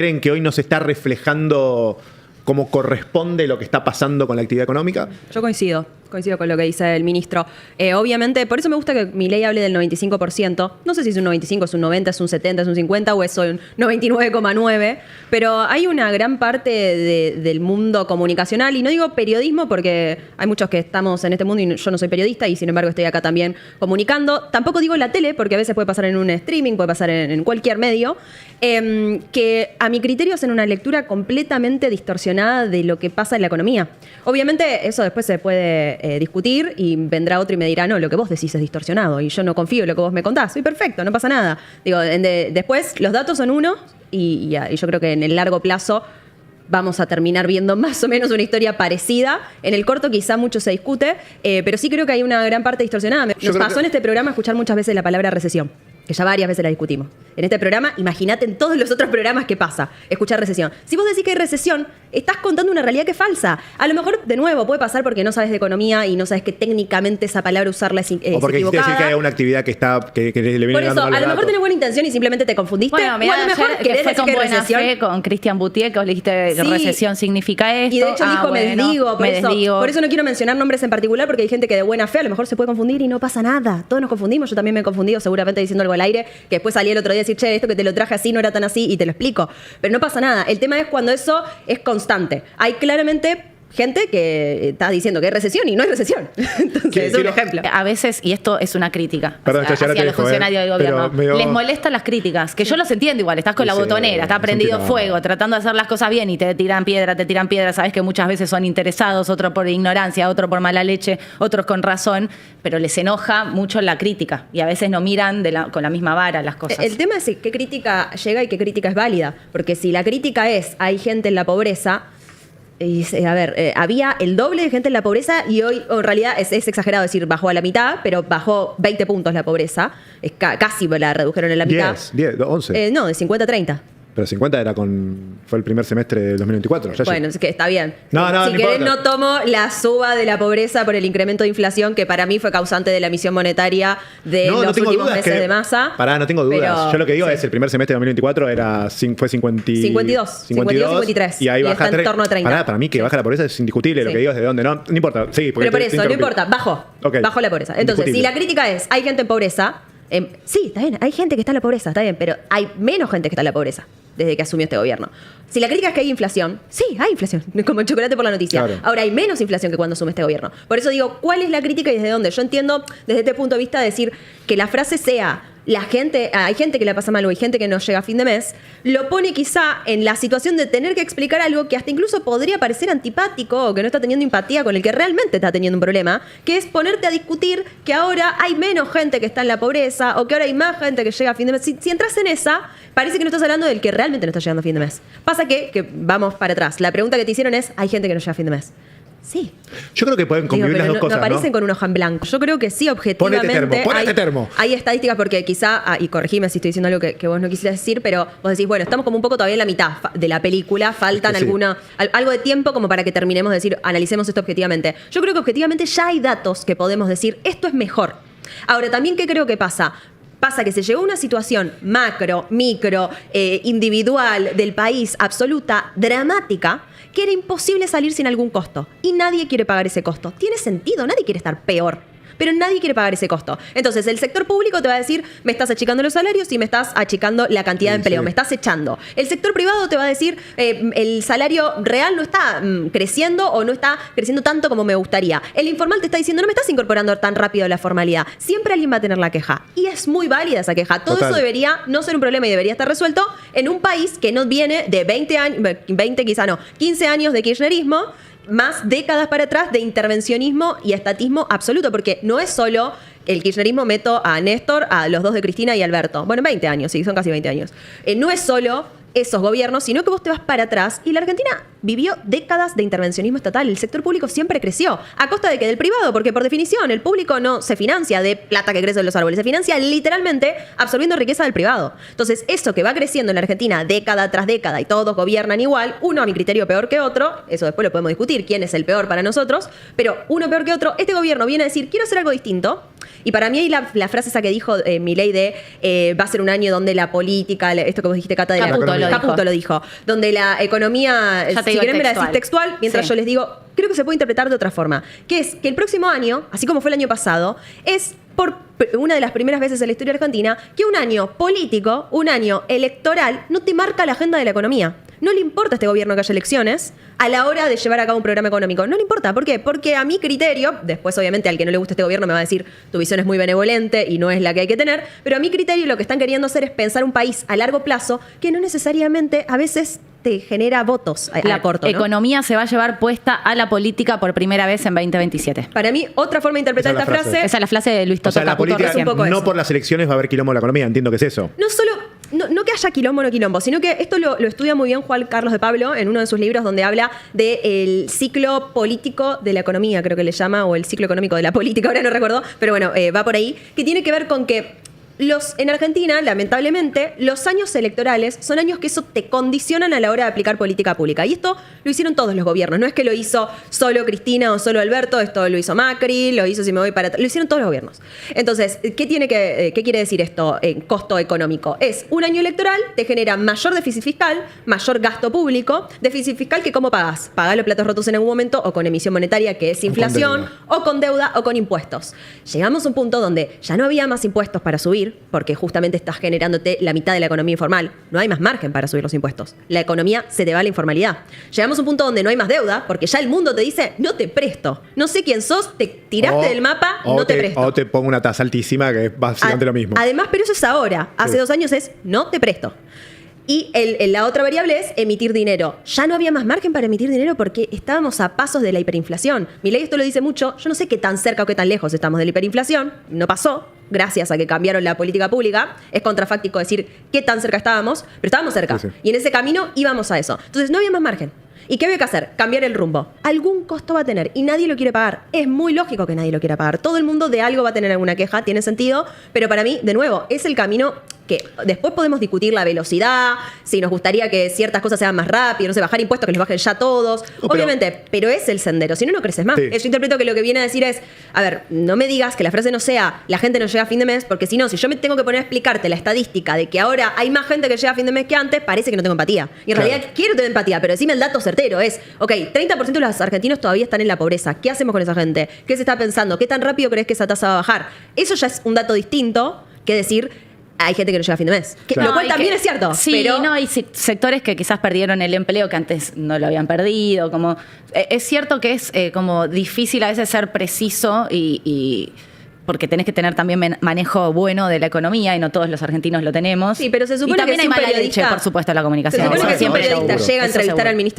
¿Creen que hoy no se está reflejando como corresponde lo que está pasando con la actividad económica? Yo coincido con lo que dice el ministro. Obviamente, por eso me gusta que Milei hable del 95%. No sé si es un 95, es un 90, es un 70, es un 50 o es un 99,9. Pero hay una gran parte del mundo comunicacional, y no digo periodismo porque hay muchos que estamos en este mundo y yo no soy periodista y sin embargo estoy acá también comunicando. Tampoco digo la tele porque a veces puede pasar en un streaming, puede pasar en cualquier medio, que a mi criterio hacen una lectura completamente distorsionada de lo que pasa en la economía. Obviamente eso después se puede discutir y vendrá otro y me dirá, no, lo que vos decís es distorsionado y yo no confío en lo que vos me contás. Soy perfecto, no pasa nada. Digo, después los datos son uno y yo creo que en el largo plazo vamos a terminar viendo más o menos una historia parecida. En el corto quizá mucho se discute, pero sí creo que hay una gran parte distorsionada. Nos pasó en este programa escuchar muchas veces la palabra recesión, que ya varias veces la discutimos. En este programa, imagínate en todos los otros programas que pasa, escuchar recesión. Si vos decís que hay recesión, estás contando una realidad que es falsa. A lo mejor, de nuevo, puede pasar porque no sabes de economía y no sabes que técnicamente esa palabra usarla es equivocada. O porque quisiste decir que hay una actividad que le viene por eso, a lo mejor tenés buena intención y simplemente te confundiste. Bueno, mirá, o a lo mejor que fue con buena fe con Cristian Boutier, que vos le dijiste que recesión significa esto. Y de hecho dijo, me desdigo. Por eso no quiero mencionar nombres en particular, porque hay gente que de buena fe a lo mejor se puede confundir y no pasa nada. Todos nos confundimos, yo también me he confundido seguramente diciendo algo al aire, que después salí el otro día a decir, che, esto que te lo traje así no era tan así, y te lo explico. Pero no pasa nada. El tema es cuando eso es constante. Hay claramente gente que está diciendo que hay recesión y no hay recesión. Entonces, es un ejemplo. A veces, y esto es una crítica hacia los funcionarios del gobierno, les molestan las críticas, que yo los entiendo igual, estás con la botonera, está prendido fuego, tratando de hacer las cosas bien y te tiran piedra, sabes que muchas veces son interesados, otro por ignorancia, otro por mala leche, otros con razón, pero les enoja mucho la crítica y a veces no miran con la misma vara las cosas. El tema es qué crítica llega y qué crítica es válida, porque si la crítica es hay gente en la pobreza, había el doble de gente en la pobreza y hoy, en realidad, es exagerado decir bajó a la mitad, pero bajó 20 puntos la pobreza. Casi la redujeron en la mitad. 10, 11. No, de 50 a 30. Pero 50 fue el primer semestre de 2024. Bueno, es que está bien. No si querés no tomo la suba de la pobreza por el incremento de inflación, que para mí fue causante de la emisión monetaria de los últimos meses de Massa. No tengo dudas. Pero, yo lo que digo es el primer semestre de 2024 fue 52, 53. Y ahí baja está en torno a 30. Para mí que baja la pobreza es indiscutible. Lo que digo es de dónde. No importa. Sí, pero por eso, no importa. Bajó la pobreza. Entonces, si la crítica es hay gente en pobreza, sí, está bien, hay gente que está en la pobreza, está bien, pero hay menos gente que está en la pobreza desde que asumió este gobierno. Si la crítica es que hay inflación, sí, hay inflación, como el chocolate por la noticia. Claro. Ahora hay menos inflación que cuando asume este gobierno. Por eso digo, ¿cuál es la crítica y desde dónde? Yo entiendo desde este punto de vista decir que la frase sea hay gente que la pasa mal o hay gente que no llega a fin de mes, lo pone quizá en la situación de tener que explicar algo que hasta incluso podría parecer antipático o que no está teniendo empatía con el que realmente está teniendo un problema, que es ponerte a discutir que ahora hay menos gente que está en la pobreza o que ahora hay más gente que llega a fin de mes. Si entras en esa, parece que no estás hablando del que realmente no está llegando a fin de mes. Pasa que vamos para atrás. La pregunta que te hicieron es, ¿hay gente que no llega a fin de mes? Sí. Yo creo que pueden convivir las dos cosas. No aparecen con un hoja en blanco. Yo creo que sí, objetivamente. Ponete termo. Hay estadísticas porque quizá, y corregime si estoy diciendo algo que vos no quisieras decir, pero vos decís, bueno, estamos como un poco todavía en la mitad de la película, faltan algo de tiempo como para que terminemos de decir, analicemos esto objetivamente. Yo creo que objetivamente ya hay datos que podemos decir, esto es mejor. Ahora, también, ¿qué creo que pasa? Pasa que se llegó a una situación macro, micro, individual del país absoluta, dramática, que era imposible salir sin algún costo. Y nadie quiere pagar ese costo. Tiene sentido, nadie quiere estar peor. Pero nadie quiere pagar ese costo. Entonces, el sector público te va a decir, me estás achicando los salarios y me estás achicando la cantidad de empleo, me estás echando. El sector privado te va a decir, el salario real no está creciendo o no está creciendo tanto como me gustaría. El informal te está diciendo, no me estás incorporando tan rápido a la formalidad. Siempre alguien va a tener la queja. Y es muy válida esa queja. Todo eso debería no ser un problema y debería estar resuelto en un país que no viene de 15 años de kirchnerismo, más décadas para atrás de intervencionismo y estatismo absoluto, porque no es solo el kirchnerismo, meto a Néstor, a los dos de Cristina y Alberto. Bueno, 20 años, sí, son casi 20 años. No es solo esos gobiernos, sino que vos te vas para atrás y la Argentina vivió décadas de intervencionismo estatal. El sector público siempre creció. ¿A costa de qué? Del privado, porque por definición el público no se financia de plata que crece en los árboles, se financia literalmente absorbiendo riqueza del privado. Entonces, eso que va creciendo en la Argentina década tras década y todos gobiernan igual, uno a mi criterio peor que otro, eso después lo podemos discutir, quién es el peor para nosotros, pero uno peor que otro, este gobierno viene a decir, quiero hacer algo distinto, Y para mí ahí la frase esa que dijo Milei de va a ser un año donde la política, esto que vos dijiste, Cata, de Caputo lo dijo, donde la economía, si quieren me la decís textual, mientras yo les digo, creo que se puede interpretar de otra forma, que es que el próximo año, así como fue el año pasado, es por una de las primeras veces en la historia argentina que un año político, un año electoral, no te marca la agenda de la economía. No le importa a este gobierno que haya elecciones a la hora de llevar a cabo un programa económico. No le importa. ¿Por qué? Porque a mi criterio, después obviamente al que no le guste este gobierno me va a decir tu visión es muy benevolente y no es la que hay que tener, pero a mi criterio lo que están queriendo hacer es pensar un país a largo plazo que no necesariamente a veces te genera votos a corto, ¿no? La economía se va a llevar puesta a la política por primera vez en 2027. Para mí, otra forma de interpretar esta frase... Esa es la frase de Luis Toto la Caputo política, recién. no por las elecciones va a haber quilombo en la economía, entiendo que es eso. No solo... No que haya quilombo o no quilombo, sino que esto lo estudia muy bien Juan Carlos de Pablo en uno de sus libros donde habla del ciclo político de la economía, creo que le llama, o el ciclo económico de la política, ahora no recuerdo, pero bueno, va por ahí, que tiene que ver con que en Argentina, lamentablemente, los años electorales son años que eso te condicionan a la hora de aplicar política pública. Y esto lo hicieron todos los gobiernos. No es que lo hizo solo Cristina o solo Alberto, esto lo hizo Macri, lo hizo si me voy para atrás. Lo hicieron todos los gobiernos. Entonces, ¿qué quiere decir esto en costo económico? Es un año electoral, te genera mayor déficit fiscal, mayor gasto público. Déficit fiscal que ¿cómo pagás? Pagás los platos rotos en algún momento o con emisión monetaria, que es inflación, o con deuda o con impuestos. Llegamos a un punto donde ya no había más impuestos para subir, porque justamente estás generándote la mitad de la economía informal. No hay más margen para subir los impuestos. La economía se te va a la informalidad. Llegamos a un punto donde no hay más deuda, porque ya el mundo te dice, no te presto. No sé quién sos, te tiraste del mapa, no te presto. O te pongo una tasa altísima, que es básicamente lo mismo. Además, pero eso es ahora. Hace 2 años es, no te presto. Y la otra variable es emitir dinero. Ya no había más margen para emitir dinero porque estábamos a pasos de la hiperinflación. Milei esto lo dice mucho. Yo no sé qué tan cerca o qué tan lejos estamos de la hiperinflación. No pasó, gracias a que cambiaron la política pública. Es contrafáctico decir qué tan cerca estábamos, pero estábamos cerca. Sí. Y en ese camino íbamos a eso. Entonces no había más margen. ¿Y qué había que hacer? Cambiar el rumbo. Algún costo va a tener y nadie lo quiere pagar. Es muy lógico que nadie lo quiera pagar. Todo el mundo de algo va a tener alguna queja, tiene sentido, pero para mí, de nuevo, es el camino que después podemos discutir la velocidad, si nos gustaría que ciertas cosas sean más rápido, no sé, bajar impuestos, que los bajen ya todos. Obviamente, pero es el sendero, si no, no creces más. Sí. Yo interpreto que lo que viene a decir es, a ver, no me digas que la frase no sea la gente no llega a fin de mes, porque si no, si yo me tengo que poner a explicarte la estadística de que ahora hay más gente que llega a fin de mes que antes, parece que no tengo empatía. Y en realidad quiero tener empatía, pero decime el dato certero, es, ok, 30% de los argentinos todavía están en la pobreza. ¿Qué hacemos con esa gente? ¿Qué se está pensando? ¿Qué tan rápido crees que esa tasa va a bajar? Eso ya es un dato distinto que decir hay gente que no llega a fin de mes. Lo cual también es cierto. Sí, pero no, hay sectores que quizás perdieron el empleo que antes no lo habían perdido. Como, es cierto que es como difícil a veces ser preciso y porque tenés que tener también manejo bueno de la economía y no todos los argentinos lo tenemos. Sí, pero se supone y también que hay mala leche, por supuesto, en la comunicación. Se supone que si un periodista llega a entrevistar al ministro